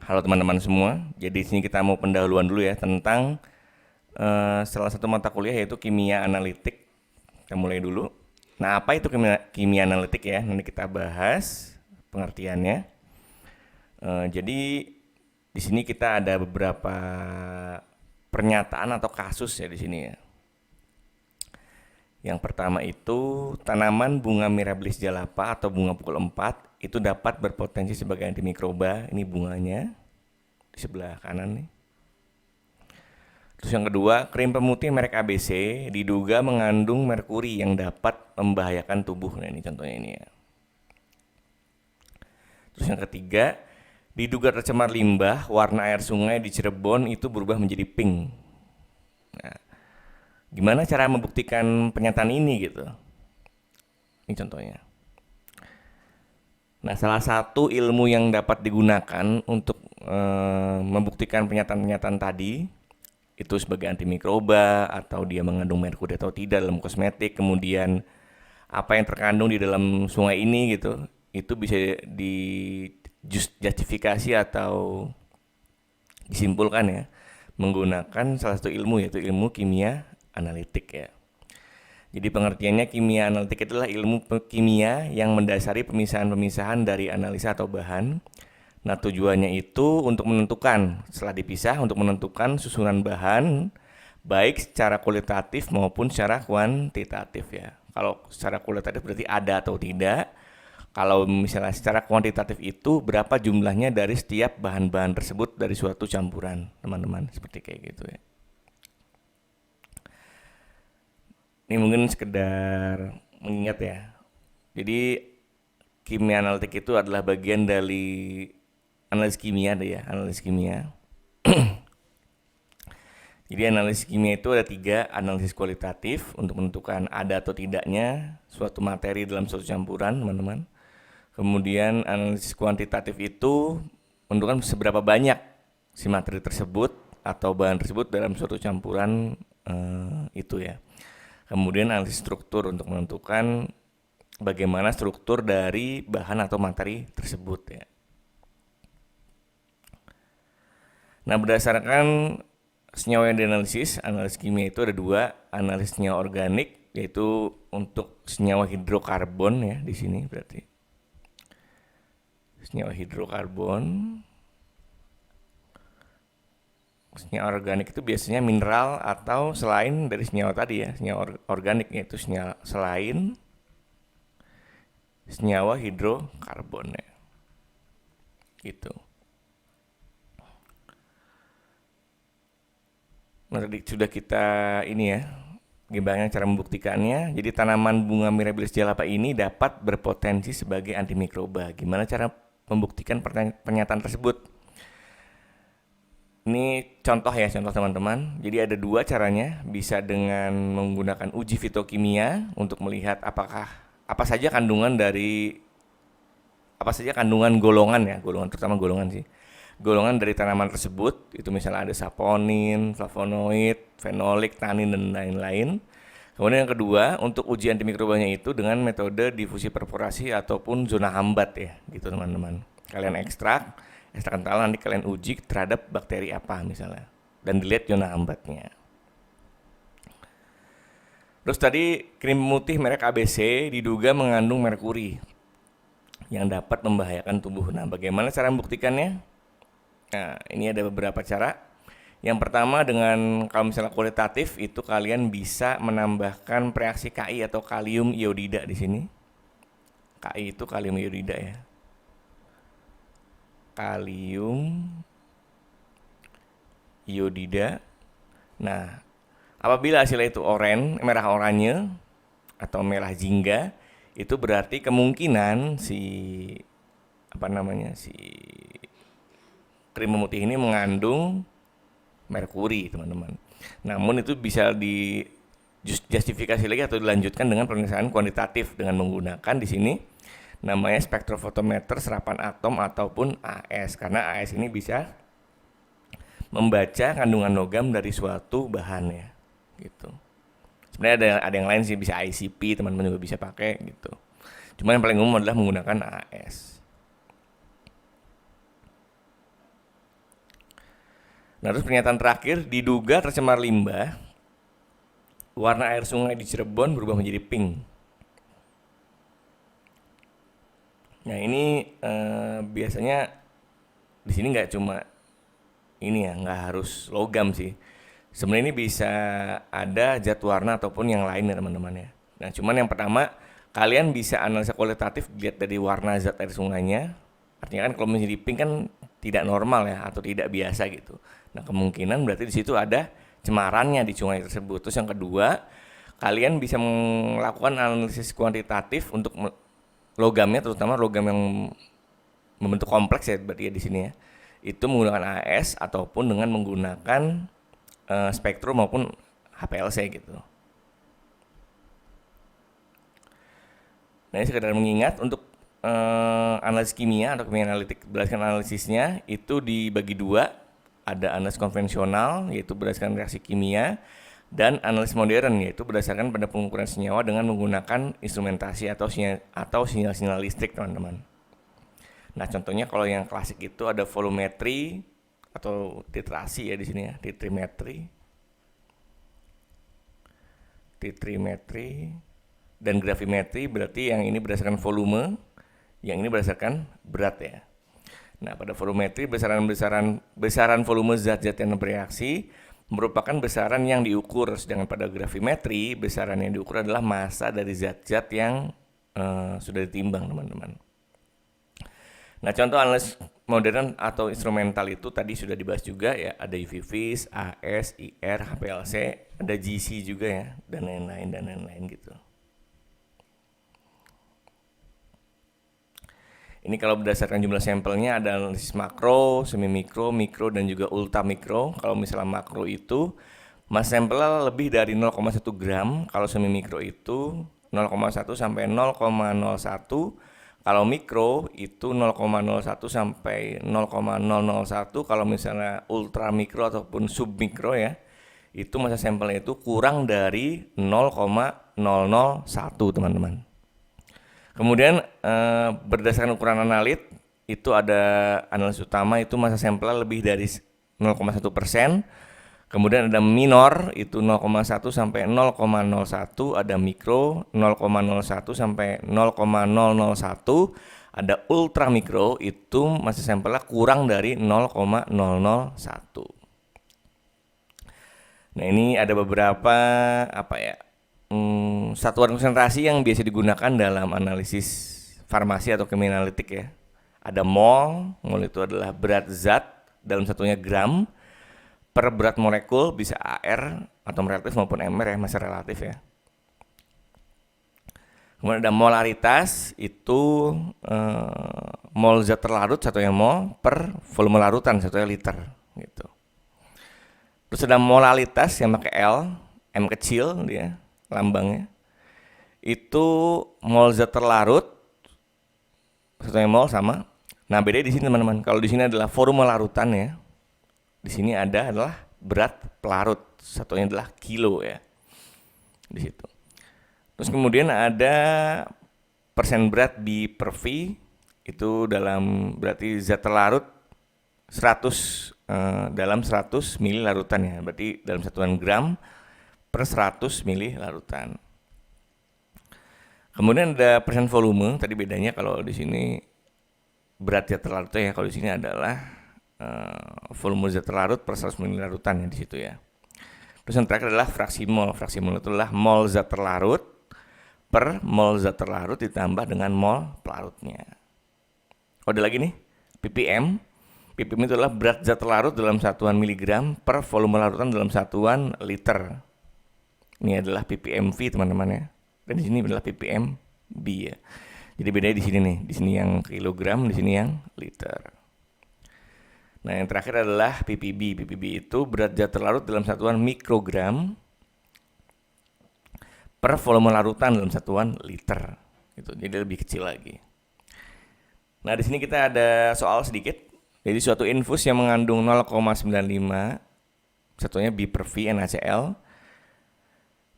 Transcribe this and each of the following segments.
Halo teman-teman semua. Jadi di sini kita mau pendahuluan dulu ya tentang salah satu mata kuliah yaitu kimia analitik. Kita mulai dulu. Nah, apa itu kimia analitik ya? Nanti kita bahas pengertiannya. Jadi di sini kita ada beberapa pernyataan atau kasus ya di sini ya. Yang pertama itu tanaman bunga Mirabilis jalapa atau bunga pukul 4 itu dapat berpotensi sebagai antimikroba. Ini bunganya di sebelah kanan nih. Terus yang kedua, krim pemutih merek ABC diduga mengandung merkuri yang dapat membahayakan tubuh. Nah, ini contohnya ini ya. Terus yang ketiga, diduga tercemar limbah, warna air sungai di Cirebon itu berubah menjadi pink. Nah, gimana cara membuktikan pernyataan ini gitu? Ini contohnya. Nah, salah satu ilmu yang dapat digunakan untuk membuktikan pernyataan-pernyataan tadi itu sebagai antimikroba atau dia mengandung merkuri atau tidak dalam kosmetik, kemudian apa yang terkandung di dalam sungai ini gitu, itu bisa dijustifikasi atau disimpulkan ya menggunakan salah satu ilmu yaitu ilmu kimia analitik ya. Jadi pengertiannya kimia analitik adalah ilmu kimia yang mendasari pemisahan-pemisahan dari analisa atau bahan. Nah, tujuannya itu untuk menentukan, setelah dipisah untuk menentukan susunan bahan baik secara kualitatif maupun secara kuantitatif ya. Kalau secara kualitatif berarti ada atau tidak. Kalau misalnya secara kuantitatif itu berapa jumlahnya dari setiap bahan-bahan tersebut dari suatu campuran, teman-teman, seperti kayak gitu ya. Ini mungkin sekedar mengingat ya. Jadi kimia analitik itu adalah bagian dari analisis kimia deh ya, analisis kimia. Jadi analisis kimia itu ada 3, analisis kualitatif untuk menentukan ada atau tidaknya suatu materi dalam suatu campuran, teman-teman. Kemudian analisis kuantitatif itu menentukan seberapa banyak si materi tersebut atau bahan tersebut dalam suatu campuran itu ya. Kemudian analisis struktur untuk menentukan bagaimana struktur dari bahan atau materi tersebut ya. Nah, berdasarkan senyawa yang dianalisis, analisis kimia itu ada 2, analisis senyawa organik yaitu untuk senyawa hidrokarbon ya di sini berarti. Senyawa hidrokarbon. Senyawa organik itu biasanya mineral atau selain dari senyawa tadi ya, senyawa organik yaitu senyawa selain senyawa hidrokarbon ya. Gitu. Nah, tadi sudah kita ini ya, gimana cara membuktikannya. Jadi tanaman bunga Mirabilis jalapa ini dapat berpotensi sebagai antimikroba. Gimana cara membuktikan pernyataan tersebut? Ini contoh ya, contoh teman-teman. Jadi ada 2 caranya, bisa dengan menggunakan uji fitokimia untuk melihat apa saja kandungan golongan ya, golongan terutama golongan sih. Golongan dari tanaman tersebut, itu misalnya ada saponin, flavonoid, fenolik, tanin dan lain-lain. Kemudian yang kedua, untuk uji antimikrobanya itu dengan metode difusi perforasi ataupun zona hambat ya, gitu teman-teman. Kalian ekstrak kental, nanti kalian uji terhadap bakteri apa misalnya dan dilihat zona hambatnya. Terus tadi krim pemutih merek ABC diduga mengandung merkuri yang dapat membahayakan tubuh. Nah, bagaimana cara membuktikannya? Nah, ini ada beberapa cara. Yang pertama dengan kalau misalnya kualitatif itu kalian bisa menambahkan reaksi Ki atau kalium iodida di sini. Ki itu kalium iodida ya. Kalium iodida. Nah, apabila hasilnya itu merah oranye atau merah jingga, itu berarti kemungkinan si krim pemutih ini mengandung merkuri, teman-teman. Namun itu bisa dijustifikasi lagi atau dilanjutkan dengan pemeriksaan kuantitatif dengan menggunakan di sini namanya spektrofotometer serapan atom ataupun AS, karena AS ini bisa membaca kandungan logam dari suatu bahan ya, gitu. Sebenarnya ada yang lain sih, bisa ICP, teman-teman juga bisa pakai gitu. Cuma yang paling umum adalah menggunakan AS. Nah, terus pernyataan terakhir, diduga tercemar limbah, warna air sungai di Cirebon berubah menjadi pink. Nah, ini biasanya di sini nggak cuma ini ya, nggak harus logam sih. Sebenarnya ini bisa ada zat warna ataupun yang lain ya teman-teman ya. Nah, cuman yang pertama, kalian bisa analisa kualitatif lihat dari warna zat air sungainya. Artinya kan kalau menjadi pink kan tidak normal ya, atau tidak biasa gitu. Nah, kemungkinan berarti di situ ada cemarannya di sungai tersebut. Terus yang kedua, kalian bisa melakukan analisis kuantitatif untuk logamnya, terutama logam yang membentuk kompleks ya berarti ya di sini ya. Itu menggunakan AS ataupun dengan menggunakan spektrum maupun HPLC gitu. Nah, ini sekedar mengingat untuk analisis kimia atau kimia analitik berdasarkan analisisnya itu dibagi dua. Ada analisis konvensional yaitu berdasarkan reaksi kimia, dan analisis modern yaitu berdasarkan pada pengukuran senyawa dengan menggunakan instrumentasi atau sinyal-sinyal listrik teman-teman. Nah, contohnya kalau yang klasik itu ada volumetri atau titrasi ya di sini ya, titrimetri dan gravimetri. Berarti yang ini berdasarkan volume, yang ini berdasarkan berat ya. Nah, pada volumetri besaran volume zat-zat yang bereaksi merupakan besaran yang diukur, sedangkan pada gravimetri besaran yang diukur adalah massa dari zat-zat yang sudah ditimbang teman-teman. Nah, contoh analisis modern atau instrumental itu tadi sudah dibahas juga ya, ada UV-Vis, AS, IR, HPLC, ada GC juga ya, dan lain-lain gitu. Ini kalau berdasarkan jumlah sampelnya ada analisis makro, semi mikro, mikro, dan juga ultra mikro. Kalau misalnya makro itu massa sampelnya lebih dari 0,1 gram, kalau semi mikro itu 0,1 sampai 0,01. Kalau mikro itu 0,01 sampai 0,001. Kalau misalnya ultra mikro ataupun submikro ya, itu massa sampelnya itu kurang dari 0,001 teman-teman. Kemudian berdasarkan ukuran analit itu ada analisis utama itu massa sampelnya lebih dari 0,1%. Kemudian ada minor itu 0,1 sampai 0,01, ada mikro 0,01 sampai 0,001, ada ultra mikro itu massa sampelnya kurang dari 0,001. Nah, ini ada beberapa satuan konsentrasi yang biasa digunakan dalam analisis farmasi atau kimia analitik ya. Ada mol itu adalah berat zat, dalam satunya gram. Per berat molekul bisa AR atau relatif maupun MR ya, masih relatif ya. Kemudian ada molaritas, itu mol zat terlarut satunya mol per volume larutan satunya liter gitu. Terus ada molalitas yang pakai L, M kecil dia lambangnya. Itu mol zat terlarut satunya mol sama. Nah, bedanya di sini teman-teman. Kalau di sini adalah volume larutan ya. Di sini adalah berat pelarut, satunya adalah kilo ya. Di situ. Terus kemudian ada persen berat B per V, itu dalam berarti zat terlarut 100 dalam 100 mili larutan ya. Berarti dalam satuan gram per 100 mili larutan. Kemudian ada persen volume, tadi bedanya kalau di sini berat zat terlarut ya, kalau di sini adalah volume zat terlarut per 100 mili larutan ya di situ ya. Terus yang terakhir adalah fraksi mol. Fraksi mol itu adalah mol zat terlarut per mol zat terlarut ditambah dengan mol pelarutnya. Oh, ada lagi nih, ppm. ppm itu adalah berat zat terlarut dalam satuan miligram per volume larutan dalam satuan liter. Ini adalah ppmv teman-teman ya. Dan di sini adalah ppmb ya. Jadi bedanya di sini nih, di sini yang kilogram, di sini yang liter. Nah, yang terakhir adalah ppb. ppb itu berat zat terlarut dalam satuan mikrogram per volume larutan dalam satuan liter. Gitu. Jadi lebih kecil lagi. Nah, di sini kita ada soal sedikit. Jadi suatu infus yang mengandung 0,95 satunya B per V NaCl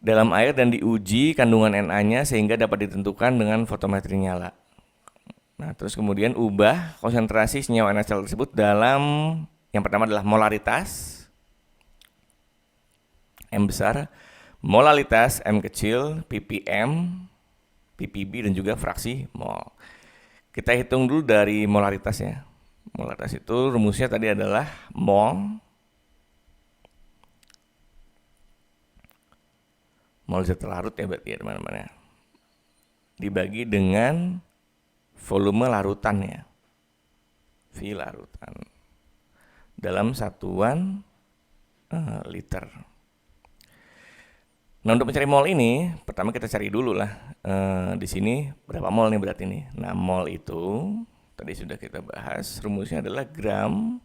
dalam air dan diuji kandungan Na-nya sehingga dapat ditentukan dengan fotometri nyala. Nah, terus kemudian ubah konsentrasi senyawa NaCl tersebut dalam yang pertama adalah molaritas, M besar, molalitas, M kecil, ppm, ppb, dan juga fraksi mol. Kita hitung dulu dari molaritas ya. Molaritas itu rumusnya tadi adalah mol zat larut ya berarti ya teman-teman ya, dibagi dengan volume larutannya, V larutan, dalam satuan liter. Nah, untuk mencari mol ini, pertama kita cari dulu lah di sini berapa mol nih berarti nih. Nah, mol itu tadi sudah kita bahas, rumusnya adalah gram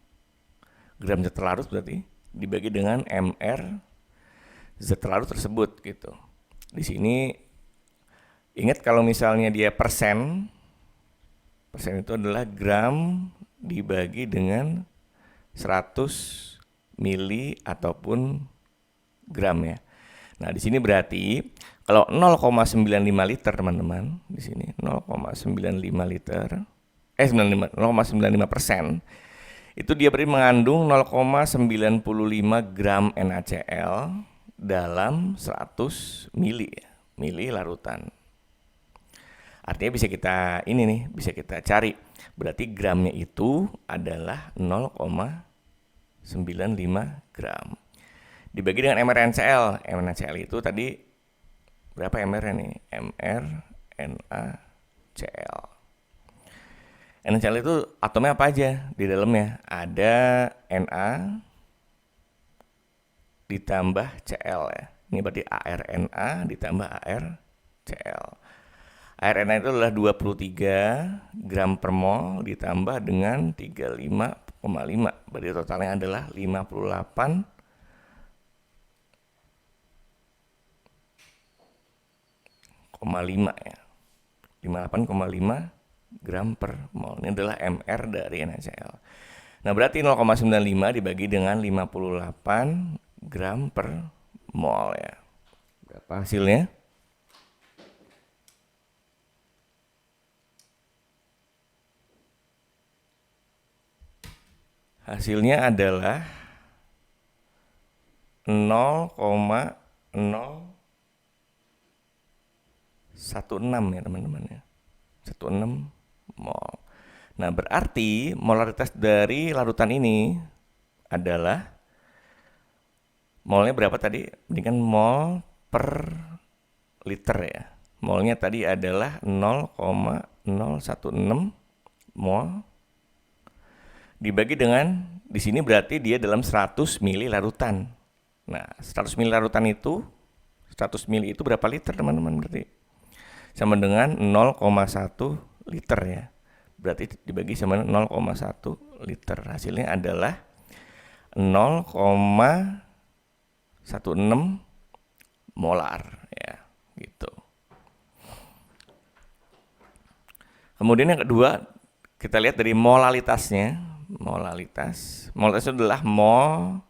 zat larut berarti dibagi dengan mr zat larut tersebut gitu. Di sini ingat kalau misalnya dia persen itu adalah gram dibagi dengan 100 mili ataupun gram ya. Nah, di sini berarti kalau 0,95 liter teman-teman, di sini 0,95 liter 0,95% itu dia berarti mengandung 0,95 gram NaCl dalam 100 mili larutan. Artinya bisa kita bisa kita cari. Berarti gramnya itu adalah 0,95 gram. Dibagi dengan mRNaCl. mRNaCl itu tadi berapa mR nih? mRNaCl. NaCl itu atomnya apa aja di dalamnya? Ada Na ditambah Cl ya. Ini berarti ARNA ditambah ArCl. ARNA itu adalah 23 gram per mol ditambah dengan 35,5. Berarti totalnya adalah 58,5 ya. 58,5 gram per mol. Ini adalah mR dari NaCl. Nah, berarti 0,95 dibagi dengan 58 gram per mol ya. Berapa hasilnya? Hasilnya adalah 0,016 ya teman-teman ya. 16 mol. Nah, berarti molaritas dari larutan ini adalah molnya berapa tadi? Ini kan mol per liter ya. Molnya tadi adalah 0,016 mol dibagi dengan di sini berarti dia dalam 100 mili larutan. Nah, 100 mili larutan itu 100 mili itu berapa liter teman-teman berarti? Sama dengan 0,1 liter ya. Berarti dibagi sama 0,1 liter. Hasilnya adalah 0,16 molar ya, gitu. Kemudian yang kedua, kita lihat dari molalitasnya. Molalitas itu adalah mol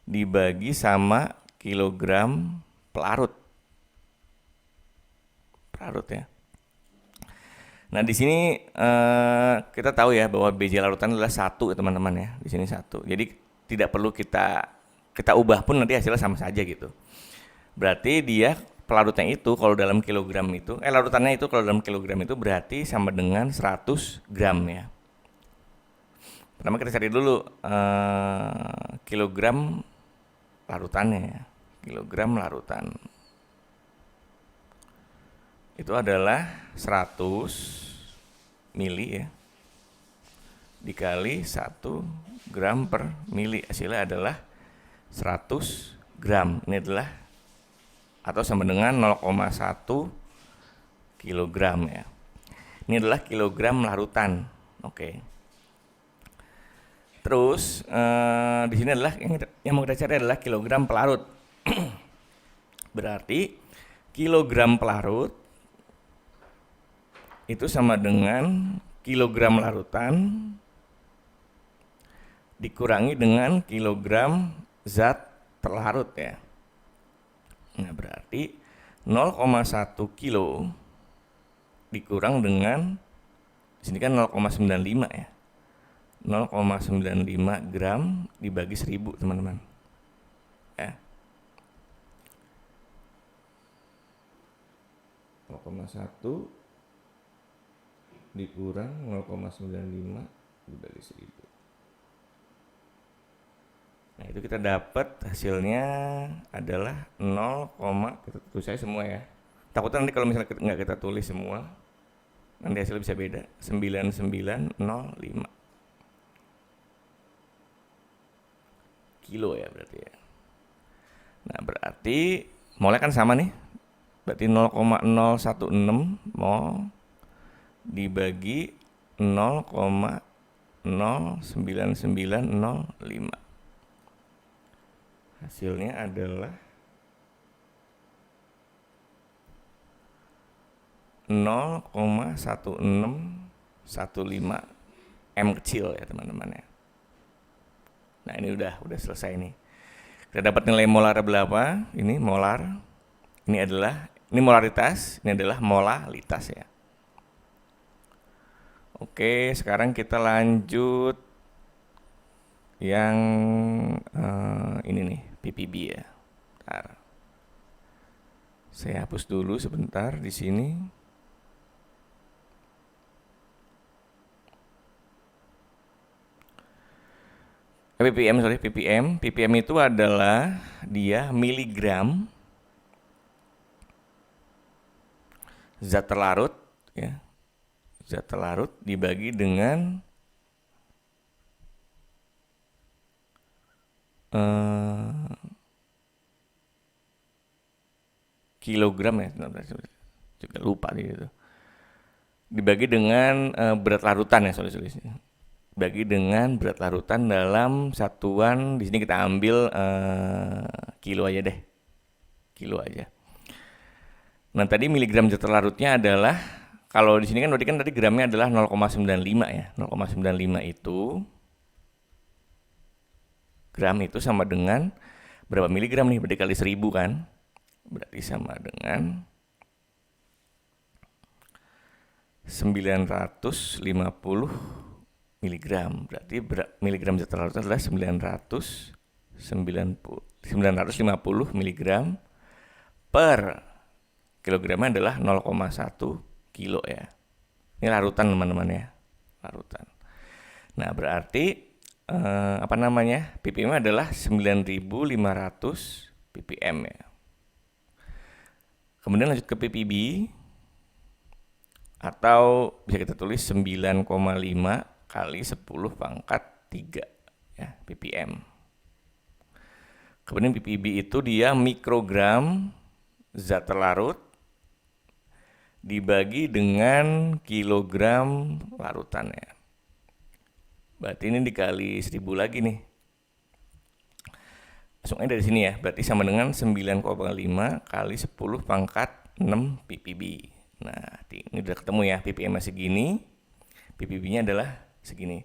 dibagi sama kilogram pelarut. Ya. Nah, di sini kita tahu ya bahwa BJ larutan adalah 1 teman-teman ya. Di sini 1. Jadi tidak perlu kita ubah pun nanti hasilnya sama saja gitu. Berarti dia pelarutnya itu kalau dalam kilogram itu larutannya itu kalau dalam kilogram itu berarti sama dengan 100 gram ya. Pertama kita cari dulu kilogram larutannya ya. Kilogram larutan itu adalah 100 mili ya dikali 1 gram per mili, hasilnya adalah 100 gram. Ini adalah atau sama dengan 0,1 kilogram ya. Ini adalah kilogram larutan. Oke. Terus di sini adalah yang mau kita cari adalah kilogram pelarut. Berarti kilogram pelarut itu sama dengan kilogram larutan dikurangi dengan kilogram zat terlarut ya. Nah, berarti 0,1 kilo dikurang dengan di sini kan 0,95 ya. 0,95 gram dibagi 1000 teman-teman. Ya. 0,1 dikurang 0,95 dibagi 1000. Nah, itu kita dapat hasilnya adalah 0, kita tulis saya semua ya. Takutnya nanti kalau misalnya nggak kita tulis semua, nanti hasilnya bisa beda. 9905 kilo ya berarti ya. Nah, berarti molnya kan sama nih. Berarti 0,016 mol dibagi 0,09905. Hasilnya adalah 0,1615 M kecil ya teman-teman ya. Nah, ini udah selesai nih. Kita dapat nilai molar berapa? Ini molar. Ini molaritas, ini adalah molalitas ya. Oke, sekarang kita lanjut yang ini nih, ppb ya. Bentar. Saya hapus dulu sebentar di sini. ppm itu adalah dia miligram zat terlarut ya. Zat terlarut dibagi dengan kilogram ya, juga lupa gitu. Dibagi dengan berat larutan ya, soalnya. Bagi dengan berat larutan dalam satuan, di sini kita ambil kilo aja deh. Kilo aja. Nah, tadi miligram zat terlarutnya adalah, kalau di sini kan berarti kan tadi gramnya adalah 0,95 ya. 0,95 itu gram itu sama dengan berapa miligram nih? Berarti kali 1000 kan? Berarti sama dengan 950 miligram. Berarti miligram zat terlarut adalah 950 miligram per kilogramnya adalah 0,1 kilo ya. Ini larutan teman-teman ya. Larutan. Nah, berarti ppm adalah 9500 ppm ya. Kemudian lanjut ke ppb, atau bisa kita tulis 9,5 kali 10 pangkat 3 ya, ppm. Kemudian ppb itu dia mikrogram zat terlarut dibagi dengan kilogram larutan ya. Berarti ini dikali 1000 lagi nih. Langsung aja dari sini ya. Berarti sama dengan 9,5 kali 10 pangkat 6 ppb. Nah, ini udah ketemu ya, ppm segini, ppb-nya adalah segini.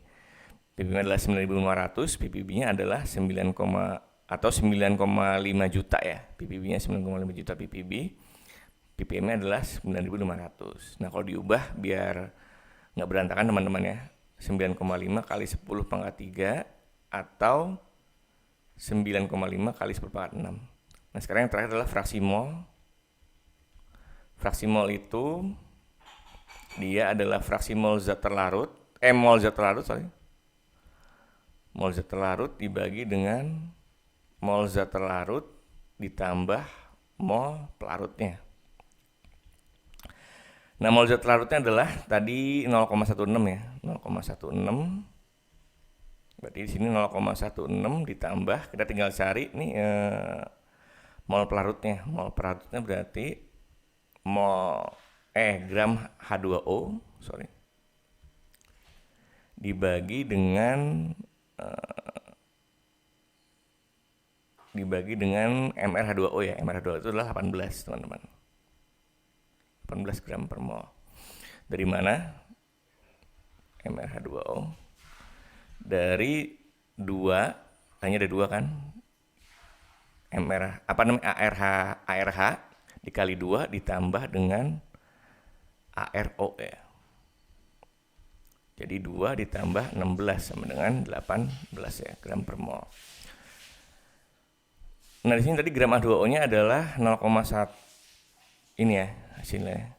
ppm adalah 9500, ppb-nya adalah 9,5 juta ya. ppb-nya 9,5 juta ppb. ppm-nya adalah 9500. Nah, kalau diubah biar nggak berantakan teman-teman ya. 9,5 kali 10 pangkat 3 atau 9,5 kali 10 pangkat 6. Nah, sekarang yang terakhir adalah fraksi mol. Fraksi mol itu dia adalah fraksi mol zat terlarut, mol zat terlarut dibagi dengan mol zat terlarut ditambah mol pelarutnya. Nah, mol zat terlarutnya adalah tadi 0,16 ya, 0,16. Berarti di sini 0,16 ditambah, kita tinggal cari nih mol pelarutnya. Mol pelarutnya berarti gram H2O, dibagi dengan MrH2O ya. MrH2O itu adalah 18, teman-teman. 18 gram per mol. Dari mana? MrH2O dari 2, hanya ada 2 kan? ARH dikali 2 ditambah dengan ARO ya. Jadi 2 ditambah 16 sama dengan 18 ya, gram per mol. Nah, di sini tadi gram H2O-nya adalah 0,1 ini ya hasilnya.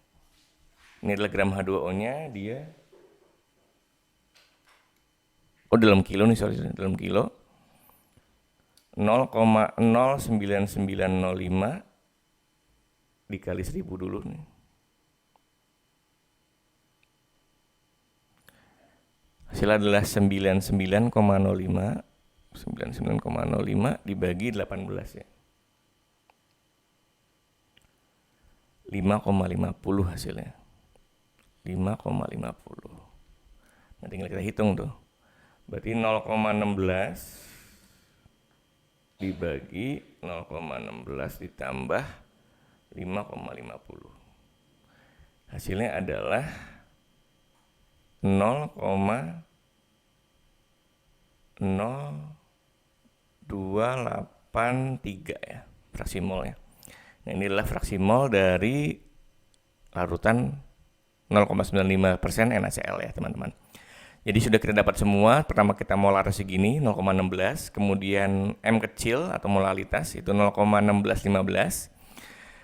Ini adalah gram H2O-nya, dia dalam kilo nih, sorry, dalam kilo 0,09905 dikali 1000 dulu nih. Hasilnya adalah 99,05 dibagi 18 ya. 5,50 hasilnya. 5,50. Nah, tinggal kita hitung tuh. Berarti 0,16 dibagi 0,16 ditambah 5,50. Hasilnya adalah 0,0283 ya, fraksi mol ya. Nah, ini adalah fraksi mol dari larutan 0,95% NaCl ya, teman-teman. Jadi sudah kita dapat semua. Pertama kita molar segini 0,16, kemudian M kecil atau molalitas itu 0,1615.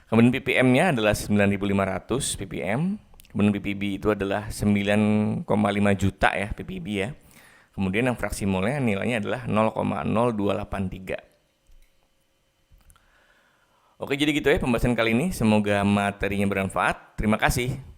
Kemudian ppm-nya adalah 9.500 ppm. Kemudian ppb itu adalah 9,5 juta ya ppb ya. Kemudian yang fraksi molnya nilainya adalah 0,0283. Oke, jadi gitu ya pembahasan kali ini. Semoga materinya bermanfaat. Terima kasih.